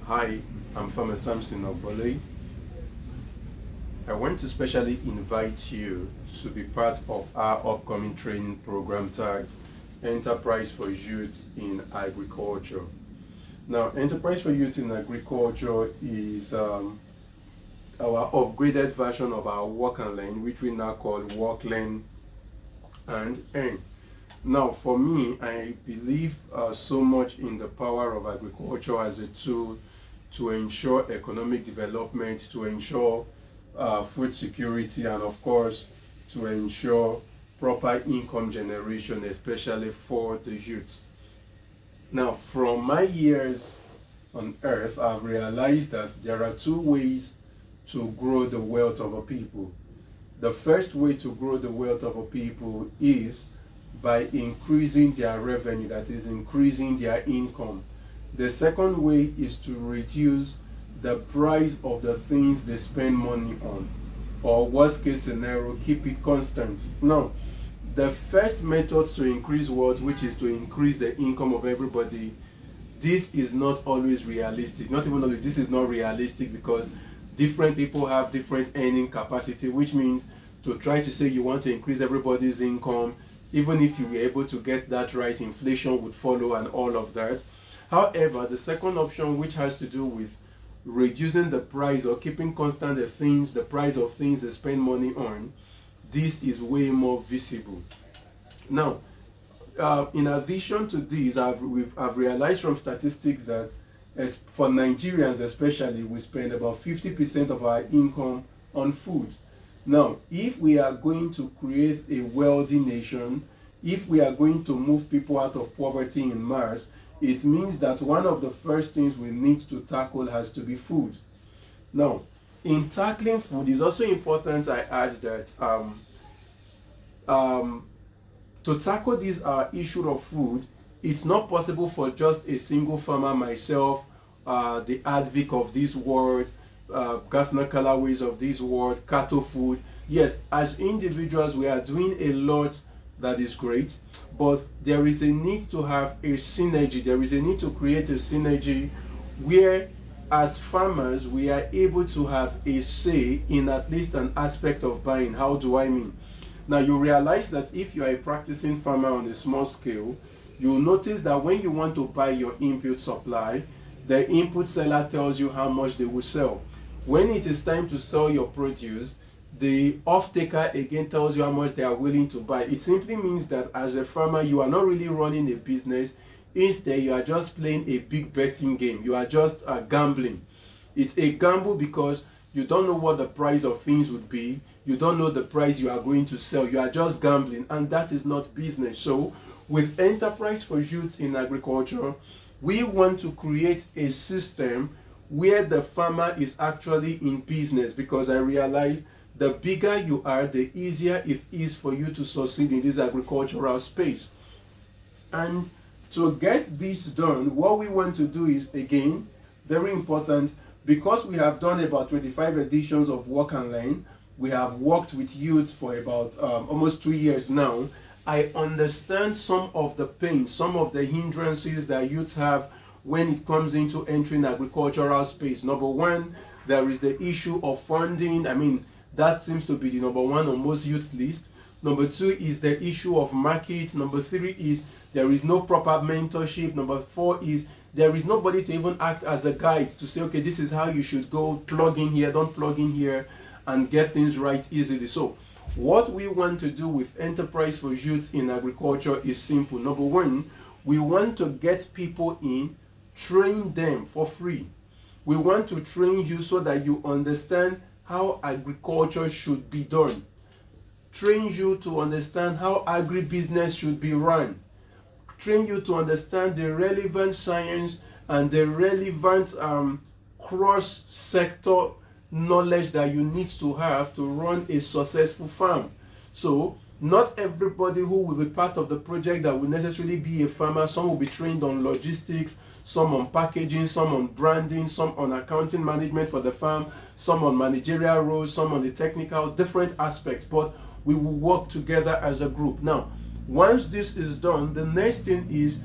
Hi, I'm Farmer Samson Obole. I want to specially invite you to be part of our upcoming training program tagged Enterprise for Youth in Agriculture. Now, Enterprise for Youth in Agriculture is our upgraded version of our Work and Learn, which we now call Work, Learn, and Earn. Now, for me, I believe so much in the power of agriculture as a tool to ensure economic development, to ensure food security, and of course, to ensure proper income generation, especially for the youth. Now, from my years on earth, I've realized that there are two ways to grow the wealth of a people. The first way to grow the wealth of a people is by increasing their revenue, that is, increasing their income. The second way is to reduce the price of the things they spend money on, or worst case scenario, keep it constant. Now, the first method to increase wealth, which is to increase the income of everybody, this is not always realistic. Not even always, this is not realistic because different people have different earning capacity, which means to try to say you want to increase everybody's income, even if you were able to get that right, inflation would follow and all of that. However, the second option, which has to do with reducing the price or keeping constant the price of things they spend money on, this is way more visible. Now, in addition to this, I've realized from statistics that as for Nigerians especially, we spend about 50% of our income on food. Now, if we are going to create a wealthy nation, if we are going to move people out of poverty in mass, it means that one of the first things we need to tackle has to be food. Now, in tackling food, it's also important I add that to tackle this issue of food, it's not possible for just a single farmer, myself, the advocate of this word, Gartner colorways of this word, cattle food. Yes, as individuals, we are doing a lot that is great, but there is a need to have a synergy. There is a need to create a synergy where, as farmers, we are able to have a say in at least an aspect of buying. How do I mean? Now, you realize that if you are a practicing farmer on a small scale, you'll notice that when you want to buy your input supply, the input seller tells you how much they will sell. When it is time to sell your produce, the off-taker again tells you how much they are willing to buy. It simply means that as a farmer, you are not really running a business. Instead, you are just playing a big betting game. You are just gambling. It's a gamble because you don't know what the price of things would be. You don't know the price you are going to sell. You are just gambling, and that is not business. So, with Enterprise for Youth in Agriculture, we want to create a system where the farmer is actually in business, because I realize the bigger you are, the easier it is for you to succeed in this agricultural space. And to get this done, what we want to do is, again, very important, because we have done about 25 editions of Work and Learn, we have worked with youth for about almost 2 years now. I understand some of the pains, some of the hindrances that youth have when it comes into entering agricultural space. Number one, there is the issue of funding. I mean, that seems to be the number one on most youth list. Number two is the issue of market. Number three is there is no proper mentorship. Number four is there is nobody to even act as a guide to say, okay, this is how you should go, plug in here, don't plug in here, and get things right easily. So what we want to do with Enterprise for Youth in Agriculture is simple. Number one, we want to get people in, train them for free. We want to train you so that you understand how agriculture should be done. Train you to understand how agribusiness should be run. Train you to understand the relevant science and the relevant cross-sector knowledge that you need to have to run a successful farm. So not everybody who will be part of the project that will necessarily be a farmer. Some will be trained on logistics, some on packaging, some on branding, some on accounting management for the farm, some on managerial roles, some on the technical, different aspects, but we will work together as a group. Now, once this is done, the next thing is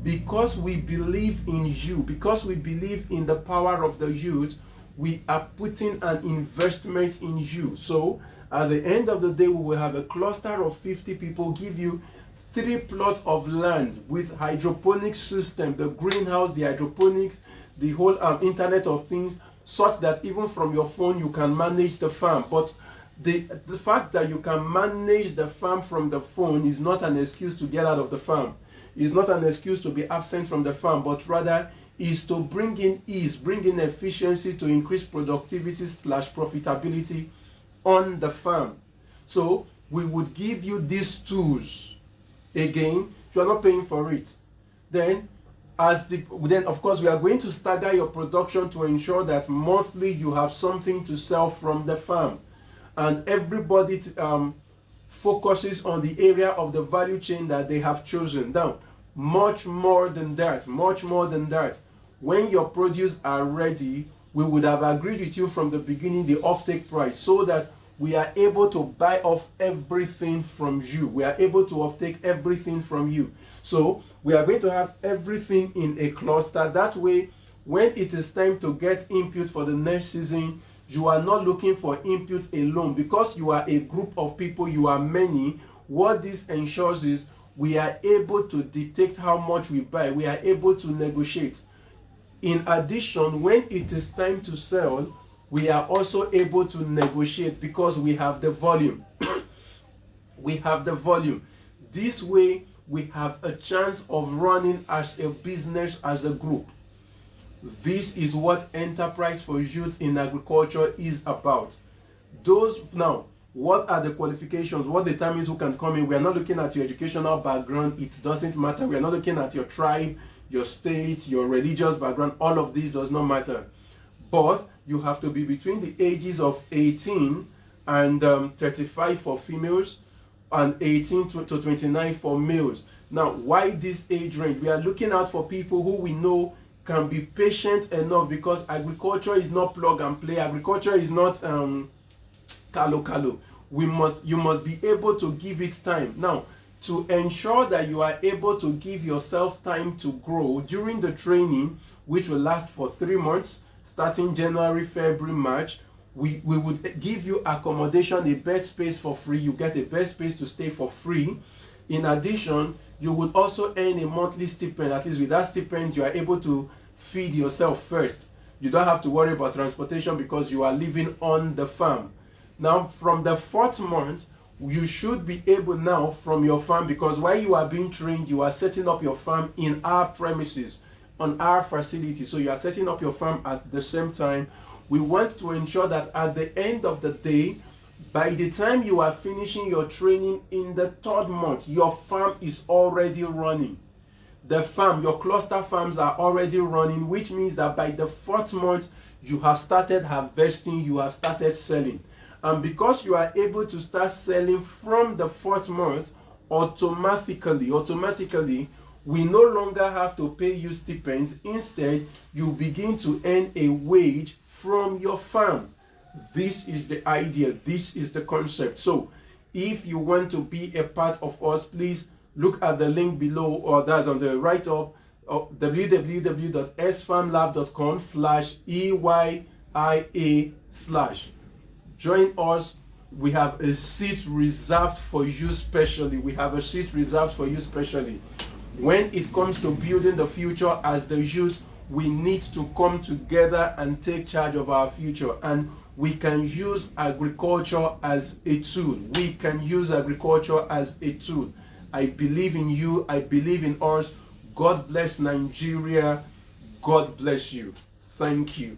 Because we believe in you, because we believe in the power of the youth, we are putting an investment in you. So at the end of the day, we will have a cluster of 50 people, give you 3 plots of land with hydroponic system, the greenhouse, the hydroponics, the whole Internet of Things, such that even from your phone you can manage the farm. But the fact that you can manage the farm from the phone is not an excuse to get out of the farm. It's not an excuse to be absent from the farm, but rather is to bring in ease, bring in efficiency, to increase productivity / profitability on the farm. So we would give you these tools. Again, you are not paying for it. Then of course we are going to stagger your production to ensure that monthly you have something to sell from the farm, and everybody focuses on the area of the value chain that they have chosen. Now, much more than that, when your produce are ready, we would have agreed with you from the beginning the offtake price, so that we are able to buy off everything from you. We are able to offtake everything from you. So we are going to have everything in a cluster. That way, when it is time to get input for the next season, you are not looking for input alone, because you are a group of people, you are many. What this ensures is we are able to detect how much we buy. We are able to negotiate. In addition, when it is time to sell, we are also able to negotiate because we have the volume. We have the volume. This way, we have a chance of running as a business, as a group. This is what Enterprise for Youth in Agriculture is about. Now, what are the qualifications? What determines who can come in? We are not looking at your educational background. It doesn't matter. We are not looking at your tribe, your state, your religious background. All of this does not matter. But you have to be between the ages of 18 and 35 for females, and 18 to 29 for males. Now, why this age range? We are looking out for people who we know can be patient enough, because agriculture is not plug and play. Agriculture is not kalo. You must be able to give it time. Now, to ensure that you are able to give yourself time to grow during the training, which will last for 3 months, starting January, February, March, we would give you accommodation, a bed space for free. You get a bed space to stay for free. In addition, you would also earn a monthly stipend. At least with that stipend, you are able to feed yourself first. You don't have to worry about transportation because you are living on the farm. Now, from the 4th month, you should be able now from your farm, because while you are being trained, you are setting up your farm in our premises, on our facility. So you are setting up your farm at the same time. We want to ensure that at the end of the day, by the time you are finishing your training in the 3rd month, your farm is already running. The farm, your cluster farms are already running, which means that by the 4th month, you have started harvesting, you have started selling. And because you are able to start selling from the 4th month, automatically, we no longer have to pay you stipends. Instead, you begin to earn a wage from your farm. This is the idea. This is the concept. So if you want to be a part of us, please look at the link below, or that's on the right up, www.sfarmlab.com/EYIA/. Join us. We have a seat reserved for you specially. When it comes to building the future as the youth, we need to come together and take charge of our future. And we can use agriculture as a tool. I believe in you. I believe in us. God bless Nigeria. God bless you. Thank you.